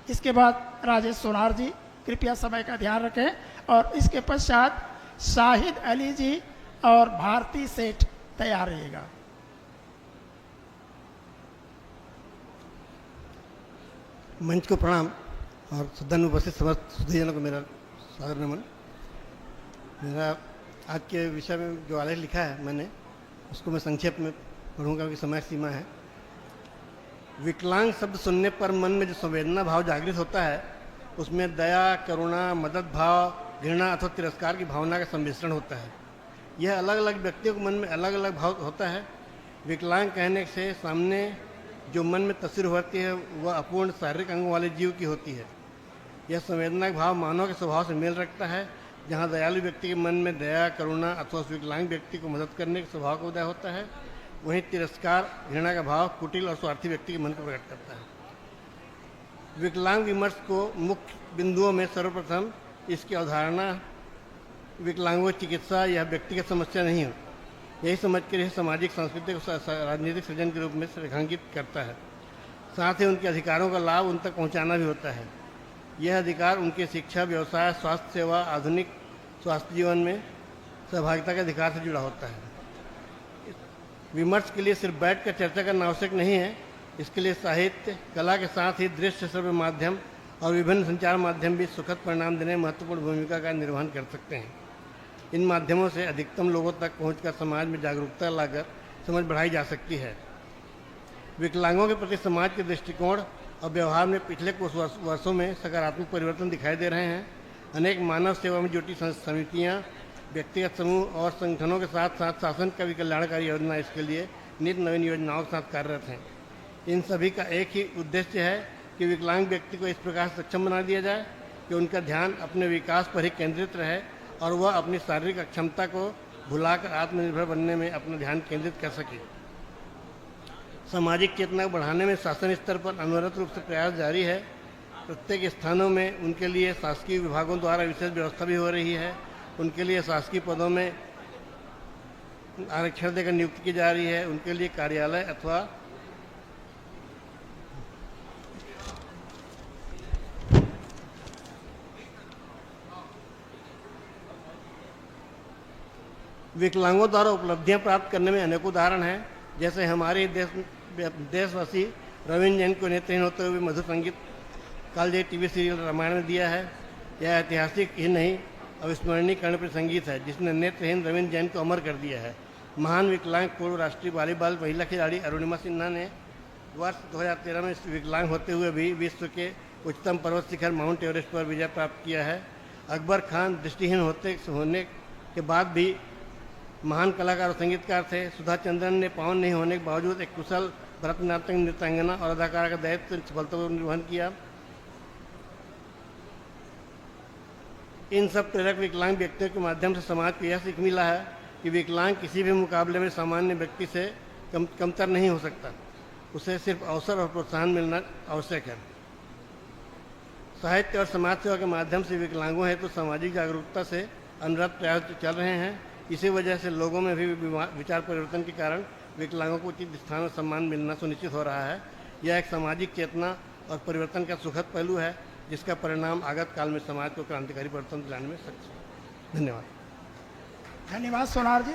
इसके बाद राजेश सोनार जी, कृपया समय का ध्यान रखें। और इसके पश्चात शाहिद अली जी और भारती सेठ तैयार रहिएगा। मंच को प्रणाम और सदन में उपस्थित समस्त सुधीजनों को मेरा सादर नमन। मेरा आज के विषय में जो आलेख लिखा है मैंने, उसको मैं संक्षेप में पढ़ूंगा क्योंकि समय सीमा है। विकलांग शब्द सुनने पर मन में जो संवेदना भाव जागृत होता है, उसमें दया, करुणा, मदद भाव, घृणा अथवा तिरस्कार की भावना का सम्मिश्रण होता है। यह अलग अलग व्यक्तियों के मन में अलग अलग भाव होता है। विकलांग कहने से सामने जो मन में तस्वीर होती है वह अपूर्ण शारीरिक अंगों वाले जीव की होती है। यह संवेदना का भाव मानव के स्वभाव से मेल रखता है। जहाँ दयालु व्यक्ति के मन में दया, करुणा अथवा विकलांग व्यक्ति को मदद करने के स्वभाव का उदय होता है, वहीं तिरस्कार, घृणा का भाव कुटिल और स्वार्थी व्यक्ति के मन को प्रकट करता है। विकलांग विमर्श को मुख्य बिंदुओं में सर्वप्रथम इसकी अवधारणा विकलांगों की चिकित्सा यह व्यक्तिगत समस्या नहीं हो, यही समझकर यह सामाजिक, सांस्कृतिक और राजनीतिक सृजन के रूप में रेखांकित करता है। साथ ही उनके अधिकारों का लाभ उन तक पहुँचाना भी होता है। यह अधिकार उनके शिक्षा, व्यवसाय, स्वास्थ्य सेवा, आधुनिक स्वास्थ्य जीवन में सहभागिता के अधिकार से जुड़ा होता है। विमर्श के लिए सिर्फ बैठकर चर्चा करना आवश्यक नहीं है। इसके लिए साहित्य, कला के साथ ही दृश्य श्रव्य माध्यम और विभिन्न संचार माध्यम भी सुखद परिणाम देने में महत्वपूर्ण भूमिका का निर्वहन कर सकते हैं। इन माध्यमों से अधिकतम लोगों तक पहुंचकर समाज में जागरूकता लाकर समझ बढ़ाई जा सकती है। विकलांगों के प्रति समाज के दृष्टिकोण और व्यवहार में पिछले कुछ वर्षों में सकारात्मक परिवर्तन दिखाई दे रहे हैं। अनेक मानव सेवा में जुटी समितियां, व्यक्तिगत समूह और संगठनों के साथ साथ शासन का भी कल्याणकारी योजना इसके लिए नित नवीन योजनाओं के साथ कार्यरत हैं। इन सभी का एक ही उद्देश्य है कि विकलांग व्यक्ति को इस प्रकार सक्षम बना दिया जाए कि उनका ध्यान अपने विकास पर ही केंद्रित रहे और वह अपनी शारीरिक अक्षमता को भुलाकर आत्मनिर्भर बनने में अपना ध्यान केंद्रित कर सके। सामाजिक चेतना को बढ़ाने में शासन स्तर पर अनवरत रूप से प्रयास जारी है। प्रत्येक स्थानों में उनके लिए शासकीय विभागों द्वारा विशेष व्यवस्था भी हो रही है। उनके लिए शासकीय पदों में आरक्षण देकर नियुक्ति की जा रही है। उनके लिए कार्यालय अथवा विकलांगों द्वारा उपलब्धियां प्राप्त करने में अनेक उदाहरण हैं। जैसे हमारे देशवासी रविंद्र जैन को नेत्रहीन होते हुए मधुर संगीत कालजयी टीवी सीरियल रामायण में दिया है। यह ऐतिहासिक ही नहीं अविस्मरणीय कर्णप्रिय संगीत है जिसने नेत्रहीन रविंद्र जैन को अमर कर दिया है। महान विकलांग पूर्व राष्ट्रीय वॉलीबॉल महिला खिलाड़ी अरुणिमा सिन्हा ने वर्ष 2013 में विकलांग होते हुए भी विश्व के उच्चतम पर्वत शिखर माउंट एवरेस्ट पर विजय प्राप्त किया है। अकबर खान दृष्टिहीन होने के बाद भी महान कलाकार और संगीतकार थे। सुधा चंद्रन ने पाँव नहीं होने के बावजूद एक कुशल भरतनाट्यम नृत्यांगना और अदाकारा का दायित्व सफलतापूर्वक निर्वहन किया। इन सब प्रेरक विकलांग व्यक्तियों के माध्यम से समाज को यह सीख मिला है कि विकलांग किसी भी मुकाबले में सामान्य व्यक्ति से कमतर नहीं हो सकता। उसे सिर्फ अवसर और प्रोत्साहन मिलना आवश्यक है। साहित्य और समाज सेवा के माध्यम से विकलांगों हेतु सामाजिक जागरूकता से अनवरत प्रयास चल रहे हैं। इसी वजह से लोगों में भी विचार परिवर्तन के कारण विकलांगों को उचित स्थान और सम्मान मिलना सुनिश्चित हो रहा है। यह एक सामाजिक चेतना और परिवर्तन का सुखद पहलू है जिसका परिणाम आगत काल में समाज को क्रांतिकारी परिवर्तन दिलाने में सक्षम। धन्यवाद। धन्यवाद सोनार जी।